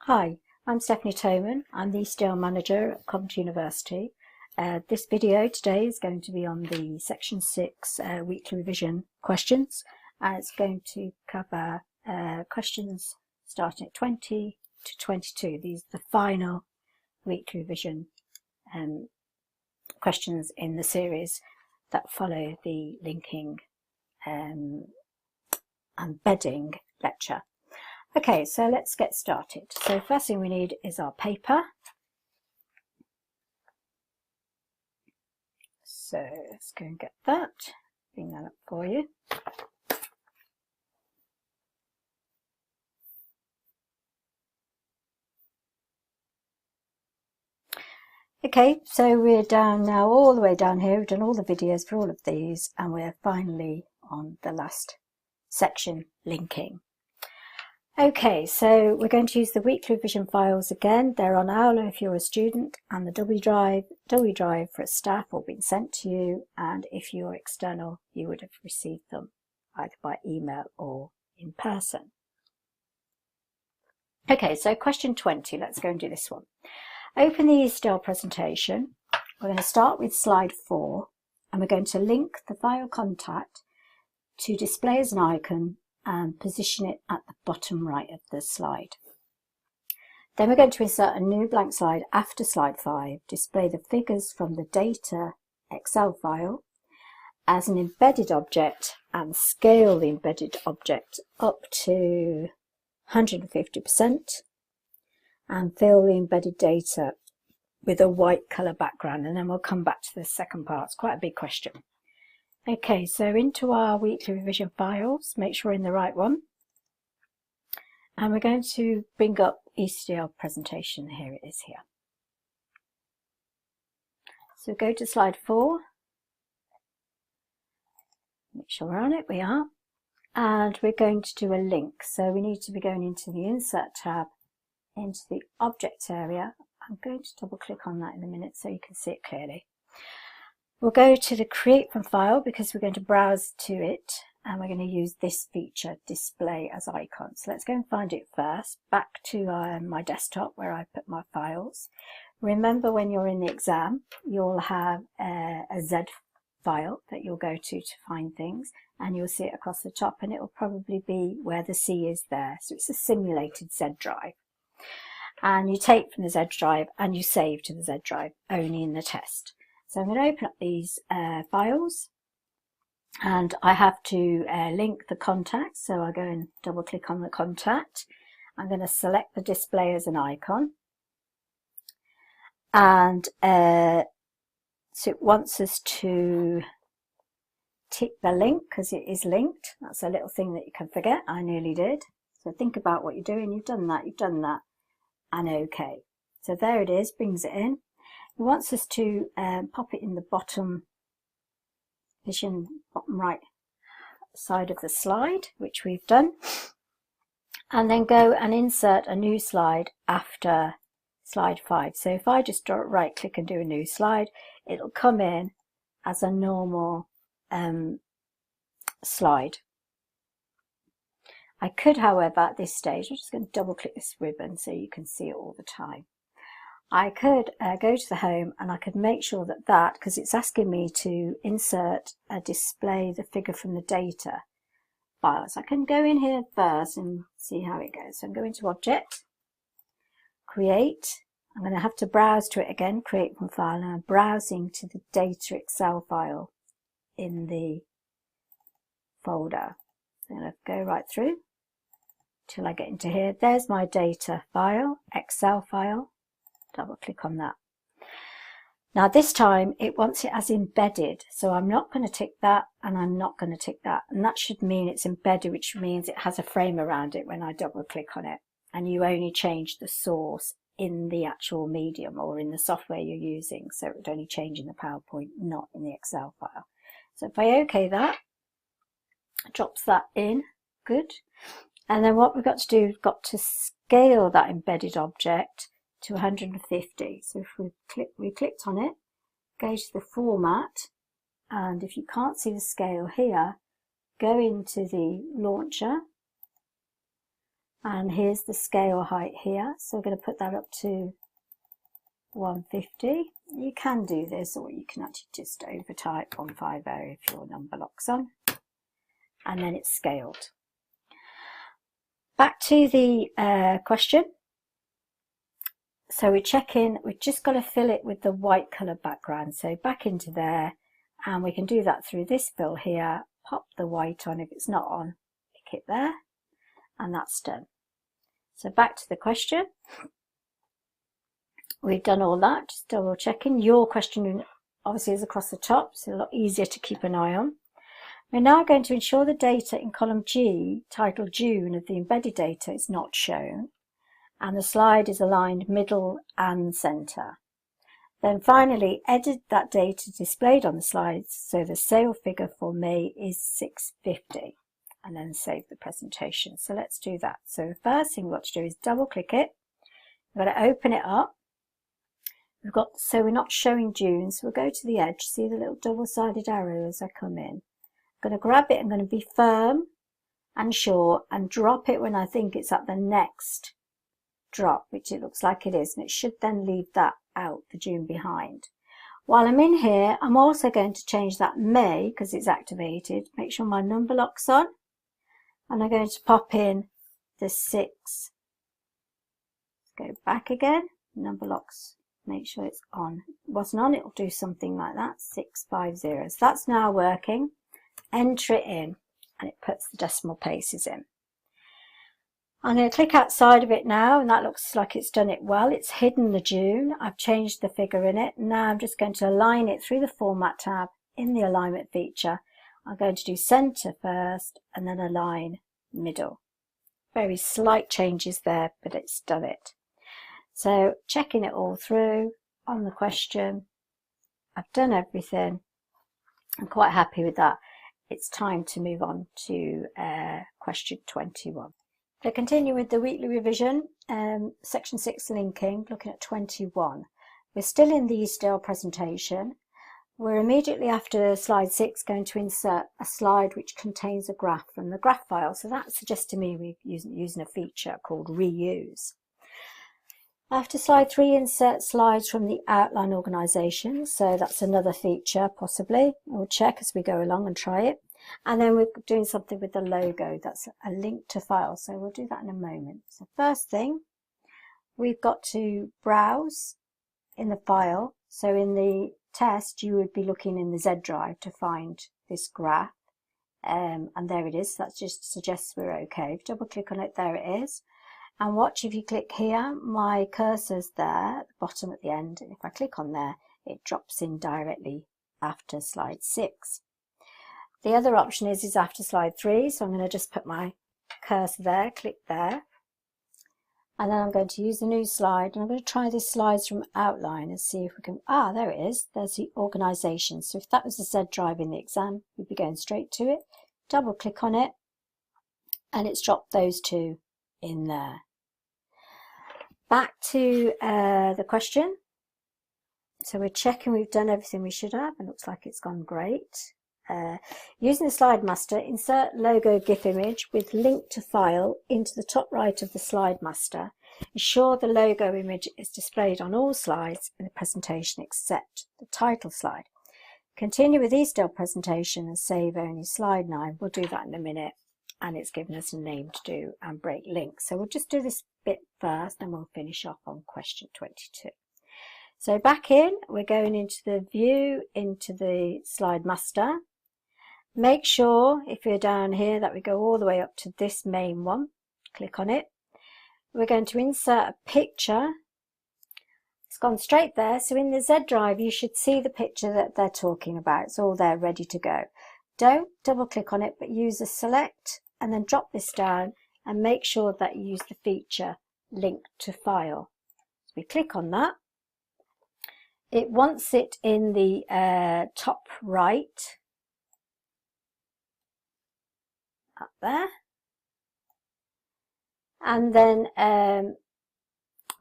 Hi, I'm Stephanie Toman. I'm the ICDL manager at Coventry University. This video today is going to be on the Section 6 weekly revision questions. It's going to cover questions starting at 20 to 22. These are the final weekly revision questions in the series that follow the linking embedding lecture. Okay, so let's get started. So first thing we need is our paper. So let's go and get that, bring that up for you. Okay, so we're down now, all the way down here. We've done all the videos for all of these, and we're finally on the last section, linking. Okay, so we're going to use the weekly revision files again. They're on Aula if you're a student, and the W drive for a staff will be sent to you, and if you're external, you would have received them either by email or in person. Okay, so question 20, let's go and do this one. Open the ICDL presentation. We're going to start with slide 4, and we're going to link the file contact to display as an icon and position it at the bottom right of the slide. Then we're going to insert a new blank slide after slide 5, display the figures from the data Excel file as an embedded object and scale the embedded object up to 150% and fill the embedded data with a white colour background, and then we'll come back to the second part. It's quite a big question. Okay, so into our weekly revision files, make sure we're in the right one. And we're going to bring up ICDL presentation. Here it is here. So go to slide 4. Make sure we're on it, we are. And we're going to do a link. So we need to be going into the Insert tab, into the Object area. I'm going to double click on that in a minute so you can see it clearly. We'll go to the Create from File because we're going to browse to it, and we're going to use this feature, Display as Icon. So let's go and find it first. Back to my desktop where I put my files. Remember, when you're in the exam, you'll have a Z file that you'll go to find things, and you'll see it across the top, and it will probably be where the C is there. So it's a simulated Z drive. And you take from the Z drive and you save to the Z drive, only in the test. So I'm going to open up these files, and I have to link the contact. So I go and double click on the contact. I'm going to select the display as an icon. And so it wants us to tick the link because it is linked. That's a little thing that you can forget. I nearly did. So think about what you're doing. You've done that, and OK. So there it is, brings it in. It wants us to pop it in the bottom right side of the slide, which we've done, and then go and insert a new slide after slide 5. So if I just right click and do a new slide, it'll come in as a normal slide. I could, however, at this stage, I'm just going to double click this ribbon so you can see it all the time. I could go to the home, and I could make sure that, because it's asking me to insert display the figure from the data files. I can go in here first and see how it goes. So I'm going to Object, Create. I'm going to have to browse to it again, Create from File, and I'm browsing to the data Excel file in the folder. So I'm going to go right through till I get into here. There's my data file, Excel file. Double click on that. Now this time it wants it as embedded, so I'm not going to tick that, and I'm not going to tick that, and that should mean it's embedded, which means it has a frame around it when I double click on it, and you only change the source in the actual medium or in the software you're using, so it would only change in the PowerPoint, not in the Excel file. So if I OK that, it drops that in, good, and then what we've got to do, we've got to scale that embedded object to 150. So if we clicked on it, go to the format, and if you can't see the scale here, go into the launcher, And here's the scale height here. So we're going to put that up to 150. You can do this, or you can actually just overtype 150 if your number locks on. And then it's scaled. Back to the question. So we're checking, we've just got to fill it with the white colour background. So back into there, and we can do that through this fill here. Pop the white on if it's not on, pick it there, and that's done. So back to the question. We've done all that, just double checking. Your question obviously is across the top, so a lot easier to keep an eye on. We're now going to ensure the data in column G, titled June of the embedded data, is not shown, and the slide is aligned middle and centre. Then finally, edit that data displayed on the slides so the sale figure for May is 650, and then save the presentation. So let's do that. So the first thing we've got to do is double click it. We've got to open it up. So we're not showing June, so we'll go to the edge, see the little double-sided arrow as I come in. I'm going to grab it, I'm going to be firm and sure, and drop it when I think it's at the next drop, which it looks like it is, and it should then leave that out, the June behind. While I'm in here, I'm also going to change that May, because it's activated, make sure my number lock's on, and I'm going to pop in the 6. Go back again, number locks. Make sure it's on. If it wasn't on, it'll do something like that, 650. So that's now working. Enter it in, and it puts the decimal places in. I'm going to click outside of it now, and that looks like it's done it well. It's hidden the June. I've changed the figure in it. Now I'm just going to align it through the Format tab in the Alignment feature. I'm going to do Centre first, and then Align Middle. Very slight changes there, but it's done it. So checking it all through on the question, I've done everything. I'm quite happy with that. It's time to move on to question 21. To continue with the weekly revision, section 6 linking, looking at 21. We're still in the ICDL presentation. We're immediately after slide 6 going to insert a slide which contains a graph from the graph file. So that suggests to me we're using a feature called reuse. After slide 3, insert slides from the outline organisation. So that's another feature, possibly. We'll check as we go along and try it. And then we're doing something with the logo. That's a link to file. So we'll do that in a moment. So first thing, we've got to browse in the file. So in the test, you would be looking in the Z drive to find this graph. And there it is. That just suggests we're okay. If you double click on it, there it is. And watch, if you click here, my cursor's there at the bottom at the end. And if I click on there, it drops in directly after slide 6. The other option is after slide 3. So I'm going to just put my cursor there, click there. And then I'm going to use the new slide. And I'm going to try this slides from outline and see if we can, there it is. There's the organisation. So if that was the Z drive in the exam, we'd be going straight to it. Double click on it. And it's dropped those two in there. Back to the question. So we're checking we've done everything we should have. It looks like it's gone great. Using the slide master, insert logo GIF image with link to file into the top right of the slide master. Ensure the logo image is displayed on all slides in the presentation except the title slide. Continue with ICDL presentation and save only slide 9. We'll do that in a minute. And it's given us a name to do and break links. So we'll just do this bit first, and we'll finish off on question 22. So back in, we're going into the view, into the slide master. Make sure, if you're down here, that we go all the way up to this main one. Click on it. We're going to insert a picture. It's gone straight there. So in the Z drive, you should see the picture that they're talking about. It's all there ready to go. Don't double click on it, but use a select and then drop this down and make sure that you use the feature link to file. So we click on that. It wants it in the top right, up there. And then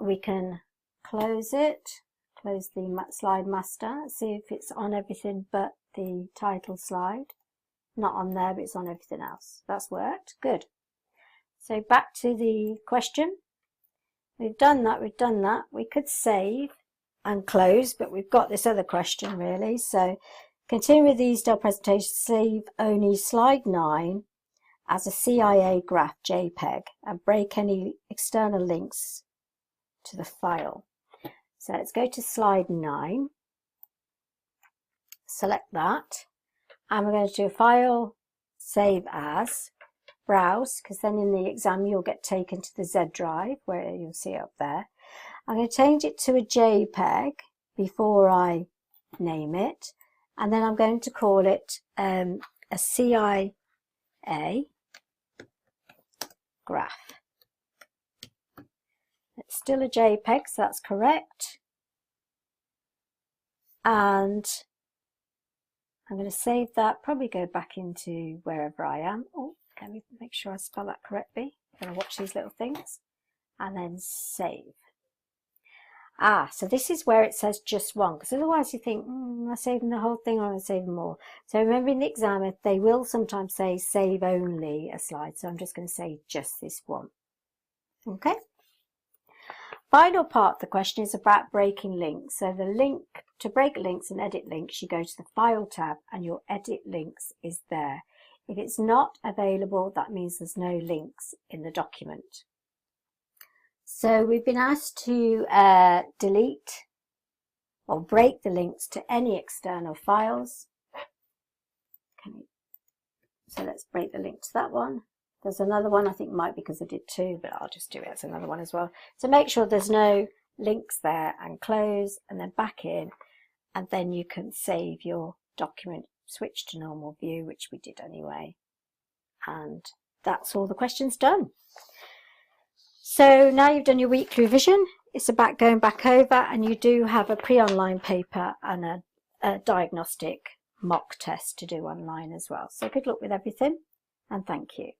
we can close it, close the slide master, see if it's on everything but the title slide. Not on there, but it's on everything else. That's worked. Good. So back to the question. We've done that, we've done that. We could save and close, but we've got this other question really. So continue with the ICDL presentation, save only slide 9 as a CIA graph JPEG and break any external links to the file. So let's go to slide 9, select that, and we're going to do File, Save As, Browse, because then in the exam you'll get taken to the Z drive where you'll see it up there. I'm going to change it to a JPEG before I name it, and then I'm going to call it a CIA graph. It's still a JPEG, so that's correct. And I'm going to save that, probably go back into wherever I am. Oh, let me make sure I spell that correctly. I'm going to watch these little things. And then save. So this is where it says just one, because otherwise you think, am I saving the whole thing or am I saving more? So remember in the exam, they will sometimes say save only a slide. So I'm just going to say just this one. Okay. Final part of the question is about breaking links. So the link, to break links and edit links, you go to the File tab and your Edit Links is there. If it's not available, that means there's no links in the document. So we've been asked to delete or break the links to any external files. So let's break the link to that one. There's another one, I think might be because I did 2, but I'll just do it as another one as well. So make sure there's no links there and close and then back in, and then you can save your document, switch to normal view, which we did anyway. And that's all the questions done. So now you've done your weekly revision, it's about going back over, and you do have a pre-online paper and a diagnostic mock test to do online as well. So good luck with everything, and thank you.